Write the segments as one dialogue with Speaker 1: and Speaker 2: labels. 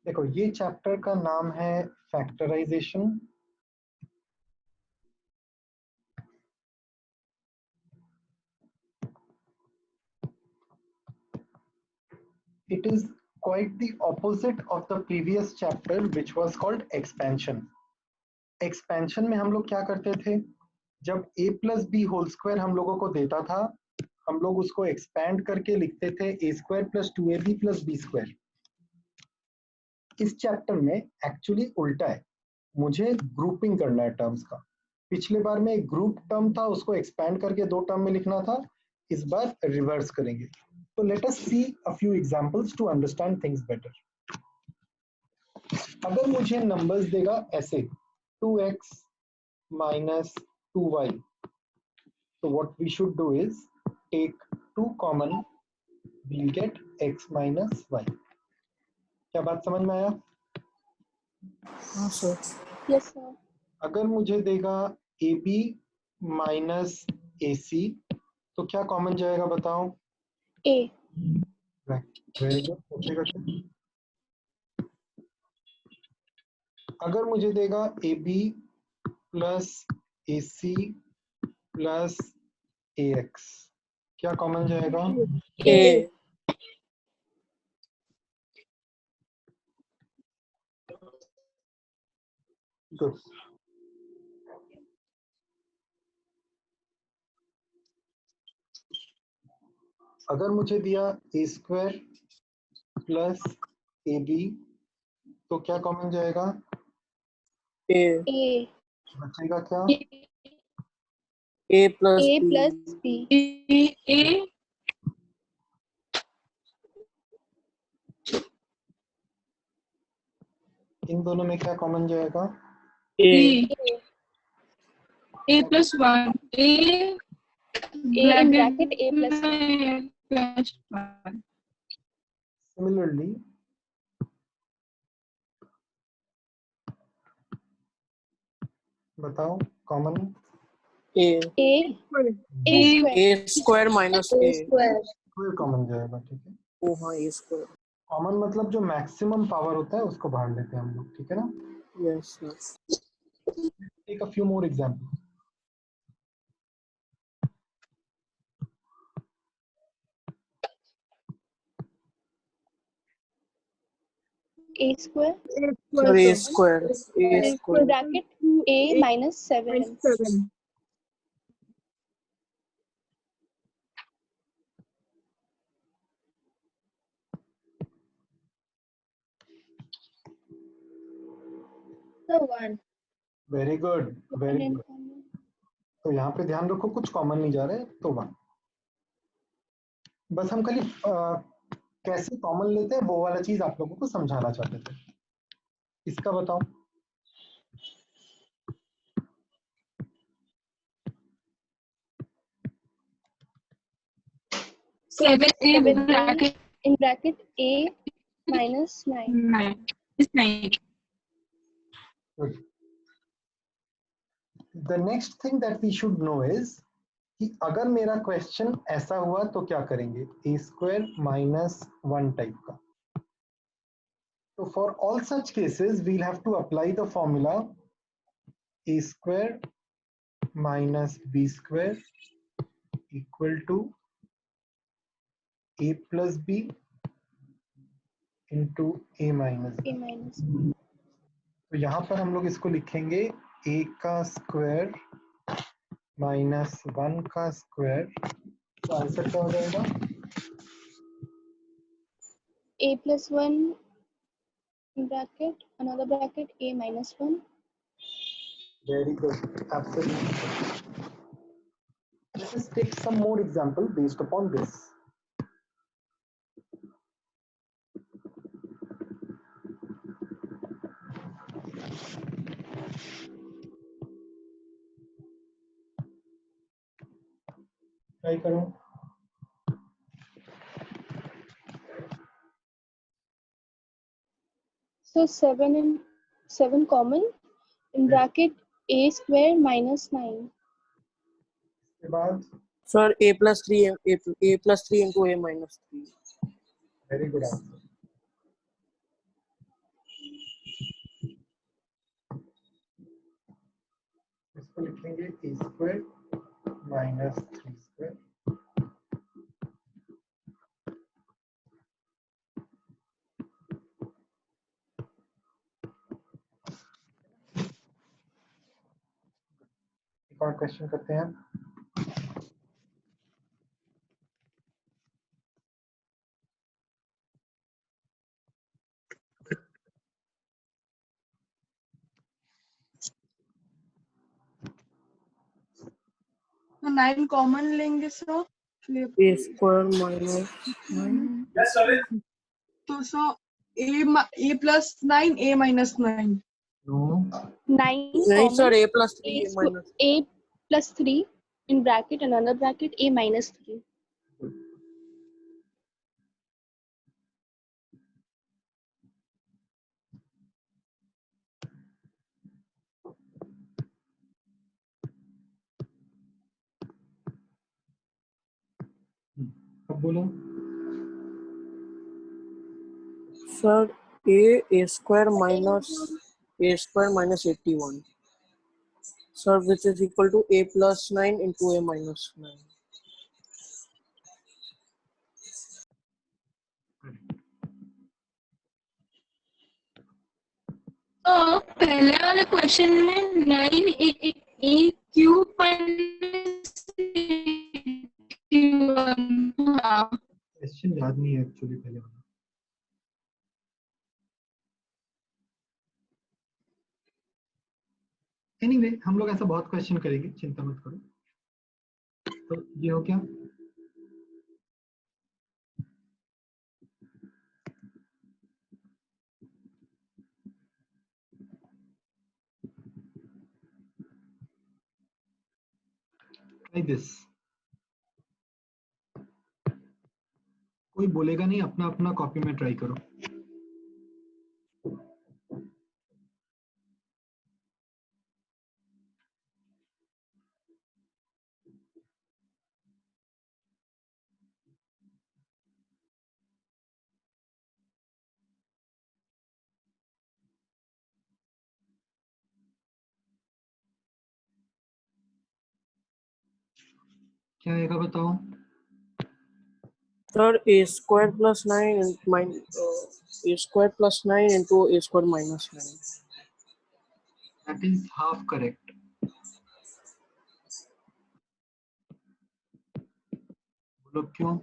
Speaker 1: देखो ये चैप्टर का नाम है factorisation. It is quite the opposite of the previous chapter which was called expansion. Expansion में हम लोग क्या करते थे, जब a plus b whole square हम लोगों को देता था, हम लोग उसको expand करके लिखते थे a square plus 2ab plus b square। इस चैप्टर में एक्चुअली उल्टा है, मुझे ग्रुपिंग करना है टर्म्स का। पिछले बार में एक ग्रुप टर्म था, उसको एक्सपैंड करके दो टर्म में लिखना था, इस बार रिवर्स करेंगे। तो let us see a few examples to understand things better. अगर मुझे नंबर्स देगा ऐसे 2x minus 2y, तो what we should do is take 2 common, we'll get x minus y। क्या बात समझ में आया?
Speaker 2: हाँ सर।
Speaker 3: Yes sir.
Speaker 1: अगर मुझे देगा AB minus AC, तो क्या कॉमन जाएगा बताओ?
Speaker 3: A।
Speaker 1: Very good. अगर मुझे देगा AB plus AC plus AX, क्या कॉमन जाएगा?
Speaker 2: ए।
Speaker 1: गुड। अगर मुझे दिया A स्क्वायर प्लस AB, तो क्या कॉमन जाएगा?
Speaker 2: ए।
Speaker 3: A।
Speaker 1: बचेगा क्या?
Speaker 2: A plus
Speaker 3: A plus B।
Speaker 4: A
Speaker 1: इन दोनों में क्या कॉमन जाएगा?
Speaker 2: A.
Speaker 4: A plus 1 A
Speaker 3: A in bracket A plus 1।
Speaker 4: plus 1।
Speaker 1: Similarly बताओ common.
Speaker 2: A.
Speaker 3: A square।
Speaker 2: A square minus
Speaker 3: A
Speaker 2: A.
Speaker 3: square।
Speaker 1: कोई कॉमन जाएगा, ठीक है।
Speaker 2: ओ हाँ ए स्क्वायर।
Speaker 1: कॉमन मतलब जो मैक्सिमम पावर होता है उसको बाहर लेते हैं हम लोग, ठीक है ना।
Speaker 2: Yes yes.
Speaker 1: Take a few more example.
Speaker 3: A square
Speaker 2: sir A square. A
Speaker 3: in
Speaker 2: square.
Speaker 3: bracket A minus 7। So 1।
Speaker 1: Very good very good. तो यहाँ पे ध्यान रखो कुछ कॉमन नहीं जा रहा है, तो 1। बस हम खाली कैसे कॉमन लेते हैं वो वाला चीज आप लोगों को समझाना चाहते थे। इसका बताओ।
Speaker 4: 7A bracket
Speaker 3: in bracket A minus 9।
Speaker 4: 9 is 9।
Speaker 1: Good. The next thing that we should know is कि अगर मेरा क्वेश्चन ऐसा हुआ तो क्या करेंगे, a square minus 1 टाइप का। तो for all such cases we'll have to apply the formula a square minus b square equal to a plus b into a minus b। तो यहाँ पर हम लोग इसको लिखेंगे a का स्क्वायर माइनस 1 का स्क्वायर। तो आंसर क्या हो जाएगा?
Speaker 3: A plus 1 in bracket another bracket A minus 1।
Speaker 1: Very good, absolutely। Let us take some more example based upon this। Try करो।
Speaker 3: So 7 common in bracket A square minus 9।
Speaker 1: इसके बाद
Speaker 2: sir A plus 3 A plus 3 into A minus 3।
Speaker 1: Very good answer. लिखेंगे ए square minus 3 square एक और question करते हैं।
Speaker 5: तो 9 common लेंगे सर
Speaker 2: A square minus 9.
Speaker 5: तो सर ए प्लस 9 ए माइनस 9
Speaker 1: नो
Speaker 3: 9
Speaker 2: नहीं
Speaker 3: common.
Speaker 2: sir, A plus 3
Speaker 3: A,
Speaker 2: A minus.
Speaker 3: A plus 3 in bracket, another bracket, A minus 3.
Speaker 1: अब बोलो।
Speaker 2: Sir, A square minus 81. Sir, which is equal to A plus 9 into A minus 9.
Speaker 4: तो पहले वाले question में 9 ए cube हाँ
Speaker 1: question याद नहीं है एक्चुअली पहले वाला। एनीवे हम लोग ऐसा बहुत क्वेश्चन करेंगे, चिंता मत करो। तो ये हो क्या? Try this. कोई बोलेगा नहीं, अपना अपना कॉपी में ट्राई करो। क्या आएगा बताओ?
Speaker 2: Sir, A square plus 9 A square plus 9 into A square minus 9.
Speaker 1: That is half correct. बोलो क्यों?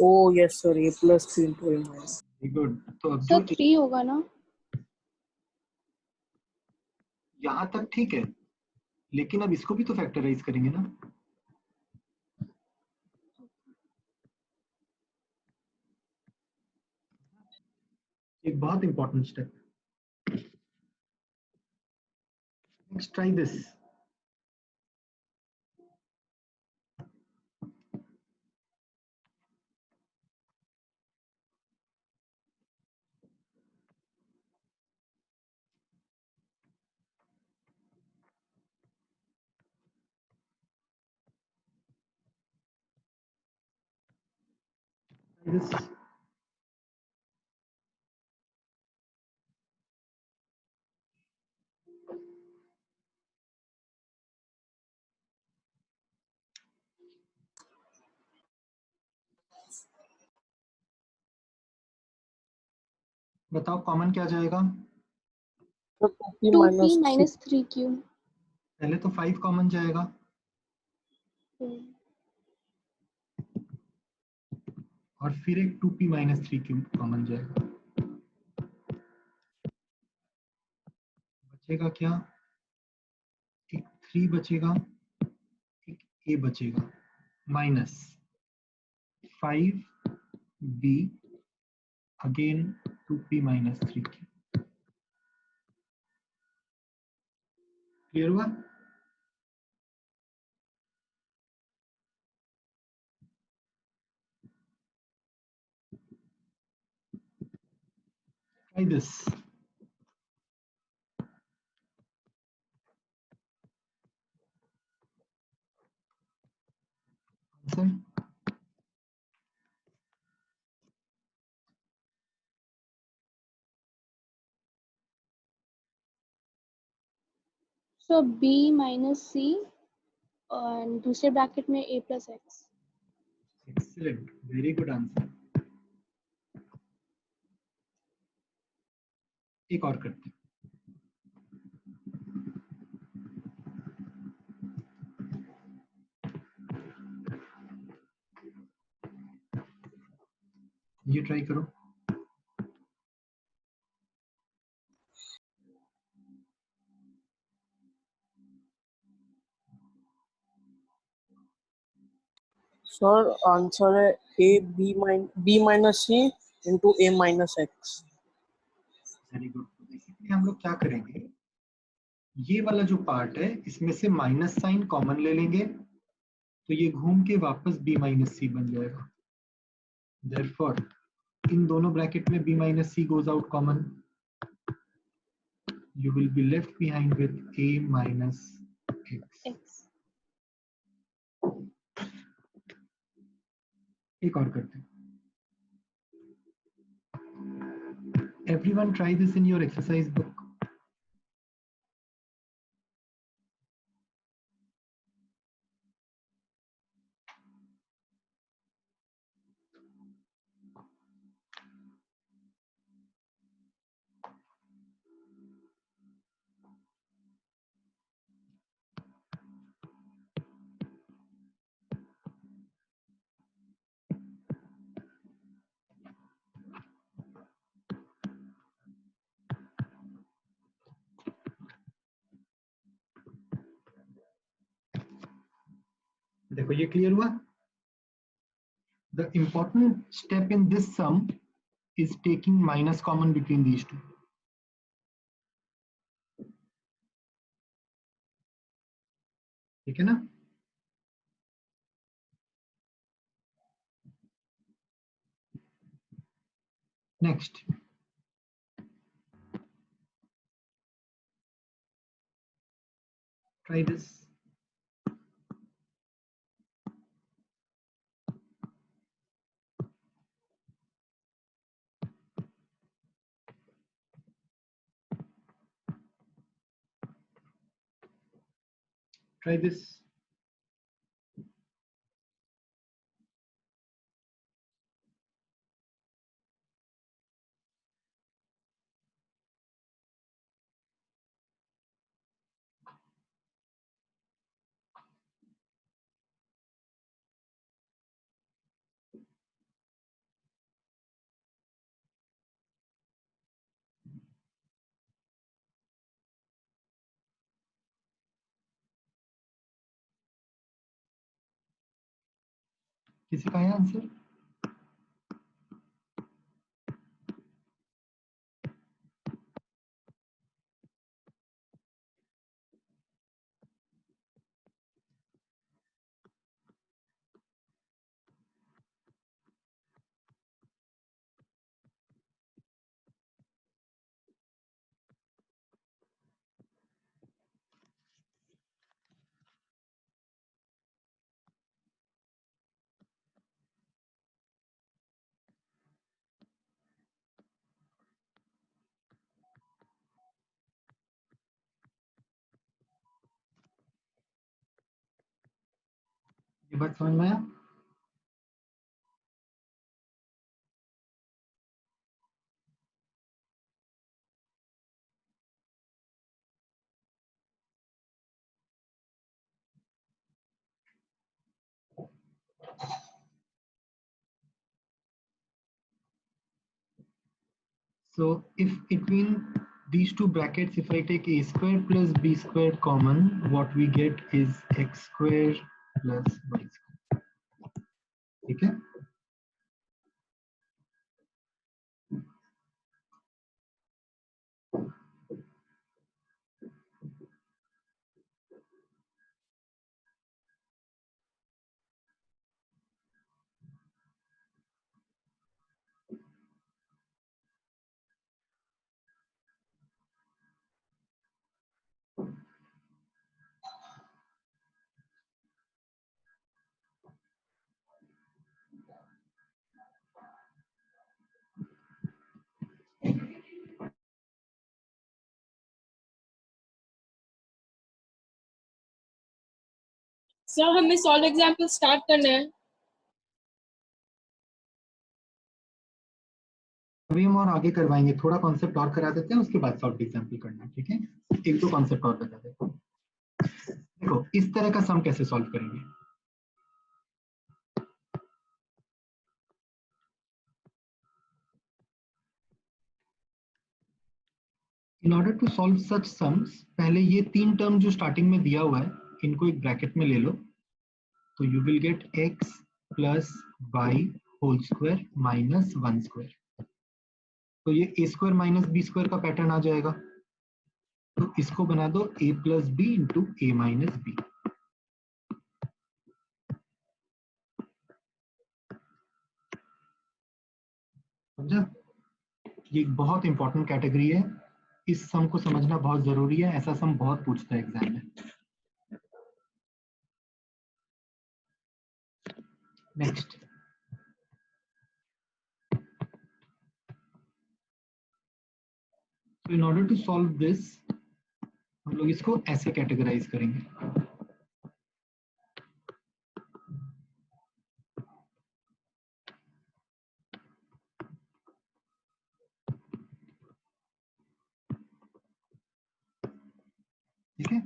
Speaker 2: Oh yes sir, A plus 3 into A minus.
Speaker 1: Very good. तो अब
Speaker 3: सर
Speaker 1: जो
Speaker 3: 3 होगा ना?
Speaker 1: यहाँ तक ठीक है, लेकिन अब इसको भी तो फैक्टराइज करेंगे ना। एक बहुत important step. Next try this. This बताओ कॉमन क्या जाएगा?
Speaker 2: So 2p
Speaker 3: 2p
Speaker 2: minus 3.
Speaker 3: minus 3q.
Speaker 1: पहले तो 5 कॉमन जाएगा और फिर एक 2p माइनस 3q कॉमन जाएगा। बचेगा क्या? एक 3 बचेगा, एक a बचेगा, minus 5b again 2p minus 3q। Clear हुआ? Try this. Answer.
Speaker 3: So b minus c और दूसरे ब्रैकेट में a plus x.
Speaker 1: Excellent, very good answer. एक और करते हैं. ये ट्राई करो.
Speaker 2: सर आंसर है a b minus c into a minus x.
Speaker 1: Very good. Basically हम लोग क्या करेंगे, ये वाला जो पार्ट है इसमें से माइनस साइन कॉमन ले लेंगे, तो ये घूम के वापस b माइनस सी बन जाएगा. देयरफॉर इन दोनों ब्रैकेट में b minus C goes out common. You will be left behind with a minus x. एक और करते हैं. Everyone try this in your exercise book. देखो ये क्लियर हुआ. The important step in this sum is taking minus common between these two. ठीक है ना. Next, try this. Try this. किसी का है आंसर? ये बात समझ में आया? So if between these two brackets, if I take a square plus b square common, what we get is x square plus y square. ठीक है.
Speaker 4: सर हमें सॉल्व एग्जाम्पल स्टार्ट करना है।
Speaker 1: अभी हम और आगे करवाएंगे, थोड़ा कॉन्सेप्ट और करा देते हैं, उसके बाद सॉल्व एग्जाम्पल करना है, ठीक है? एक दो कॉन्सेप्ट और बता देते हैं। देखो इस तरह का सम कैसे सॉल्व करेंगे। In order to solve such sums, पहले ये तीन टर्म जो स्टार्टिंग में दिया हुआ है इनको एक ब्रैकेट में ले लो, तो you will get x plus Y whole square minus 1 square. तो ये a square minus B square का पैटर्न आ जाएगा, तो इसको बना दो a plus B into A minus B. समझा? ये एक बहुत इंपॉर्टेंट कैटेगरी है, इस सम को समझना बहुत जरूरी है, ऐसा सम बहुत पूछता है एग्जाम में। Next, in order to solve this हम लोग इसको ऐसे कैटेगराइज करेंगे। ठीक है,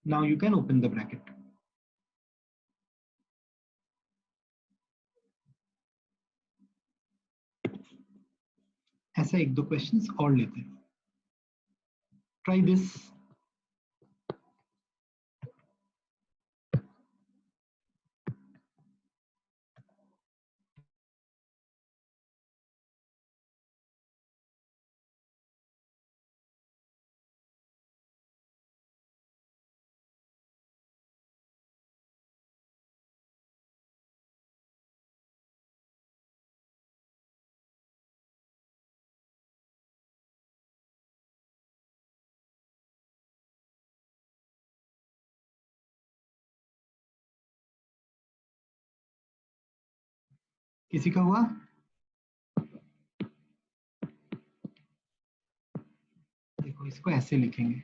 Speaker 1: now you can open the bracket. ऐसा एक दो क्वेश्चंस और लेते हैं। Try this. किसी का हुआ? देखो इसको ऐसे लिखेंगे।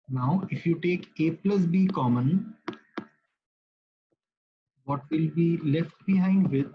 Speaker 1: Now if you take a plus b common, what will be left behind with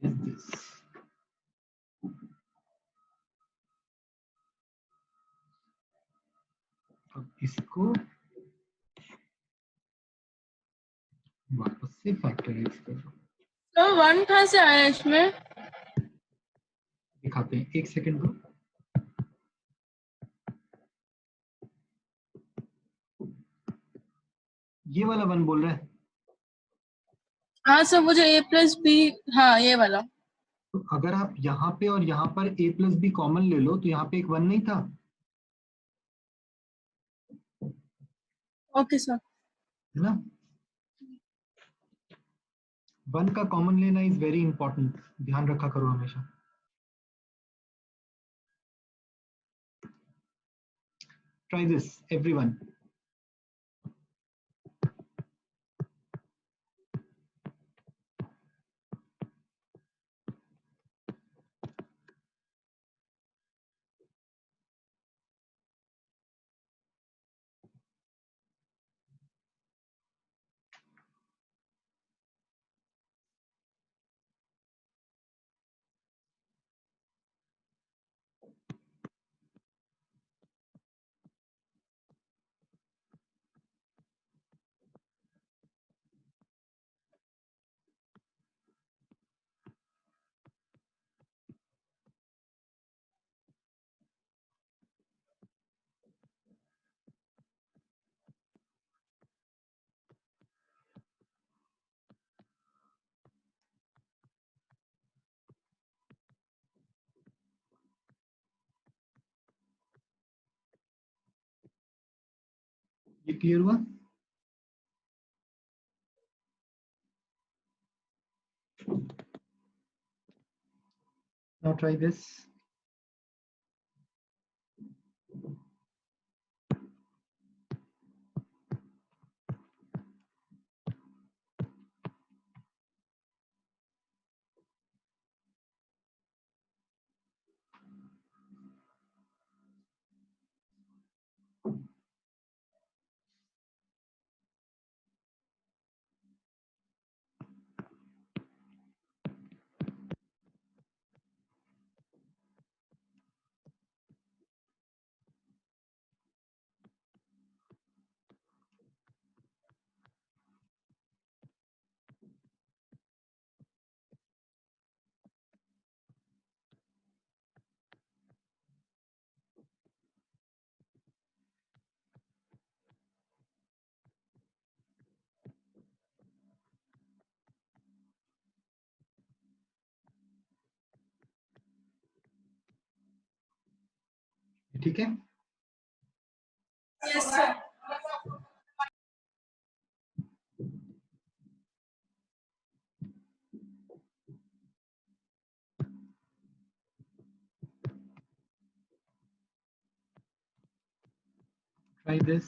Speaker 1: is this. अब इसको वापस से फैक्टराइज करो।
Speaker 4: सर 1 कहाँ से आया इसमें?
Speaker 1: दिखाते हैं, एक सेकंड को। ये वाला 1 बोल रहा है,
Speaker 4: हाँ सर मुझे a प्लस बी, हाँ ये वाला।
Speaker 1: तो अगर आप यहाँ पे और यहाँ पर a plus b कॉमन ले लो तो यहाँ पे एक 1 नहीं था?
Speaker 4: Okay sir.
Speaker 1: है ना? 1 का कॉमन लेना इज वेरी इंपॉर्टेंट, ध्यान रखा करो हमेशा। Try this everyone. ये क्लियर हुआ? Now try this. ठीक है।
Speaker 4: Yes, sir.
Speaker 1: Try this.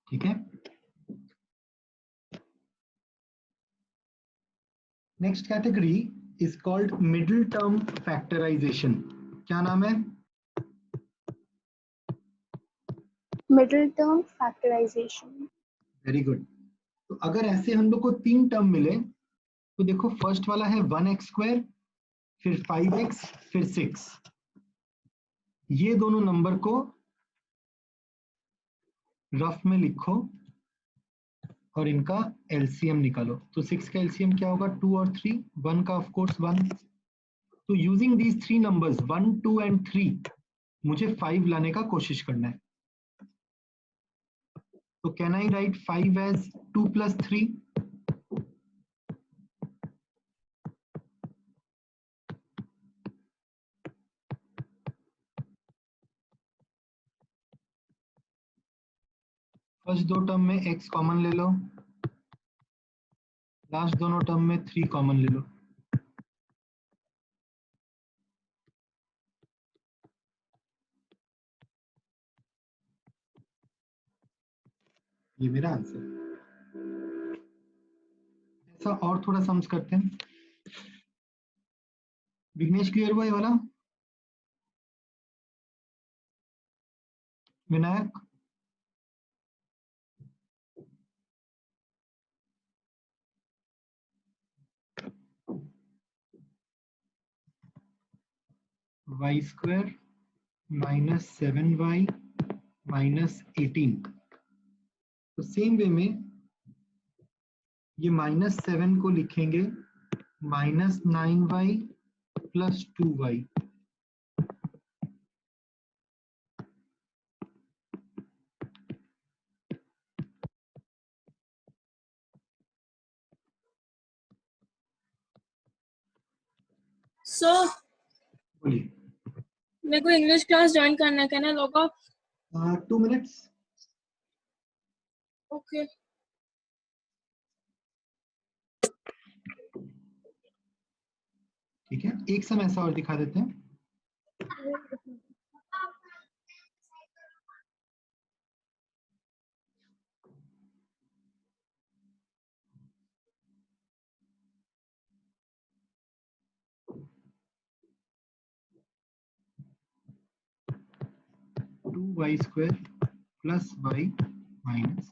Speaker 1: ठीक है। Next category is called middle term factorization. क्या नाम है?
Speaker 3: Middle term factorization.
Speaker 1: Very good. तो अगर ऐसे हम लोग को 3 टर्म मिले तो देखो फर्स्ट वाला है 1x², फिर 5x, फिर 6। ये दोनों नंबर को रफ में लिखो और इनका एलसीएम निकालो। तो 6 का एलसीएम क्या होगा? 2 और 3, 1 का ऑफ कोर्स 1। तो यूजिंग दीज 3 नंबर्स 1, 2 एंड 3 मुझे 5 लाने का कोशिश करना है। तो can I write 5 as 2 + 3? First 2 term में x कॉमन ले लो, लास्ट दोनों टर्म में 3 कॉमन ले लो। ये मेरा आंसर। ऐसा और थोड़ा सम्स करते हैं। विघ्नेश क्लियर हुआ ये वाला? विनायक? y² - 7y - 18। तो सेम वे में ये -7 को लिखेंगे -9y + 2y।
Speaker 4: So,
Speaker 1: बोलिए।
Speaker 4: मेरे को इंग्लिश क्लास ज्वाइन करना है, can I log off?
Speaker 1: 2 minutes.
Speaker 4: Okay.
Speaker 1: ठीक है, एक सम ऐसा और दिखा देते हैं। Two y² + y - 40।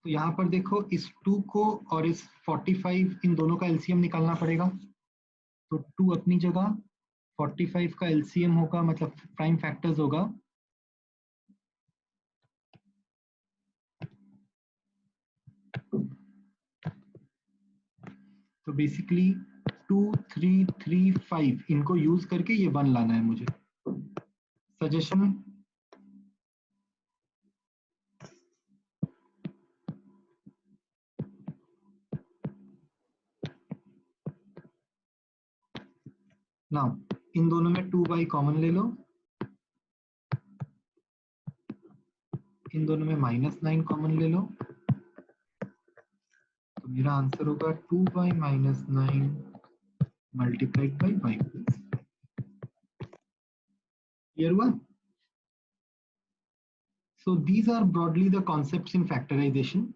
Speaker 1: तो यहाँ पर देखो इस 2 को और इस 45 इन दोनों का एलसीएम निकालना पड़ेगा। तो 2 अपनी जगह, 45 का एलसीएम होगा, मतलब प्राइम फैक्टर्स होगा। तो बेसिकली 2, 3, 3, 5 इनको यूज करके ये 1 लाना है मुझे। सजेशन नाउ इन दोनों में 2y कॉमन ले लो, इन दोनों में -9 कॉमन ले लो। तो मेरा आंसर होगा 2y - 9 multiplied by y plus. Clear one? So these are broadly the concepts in factorization.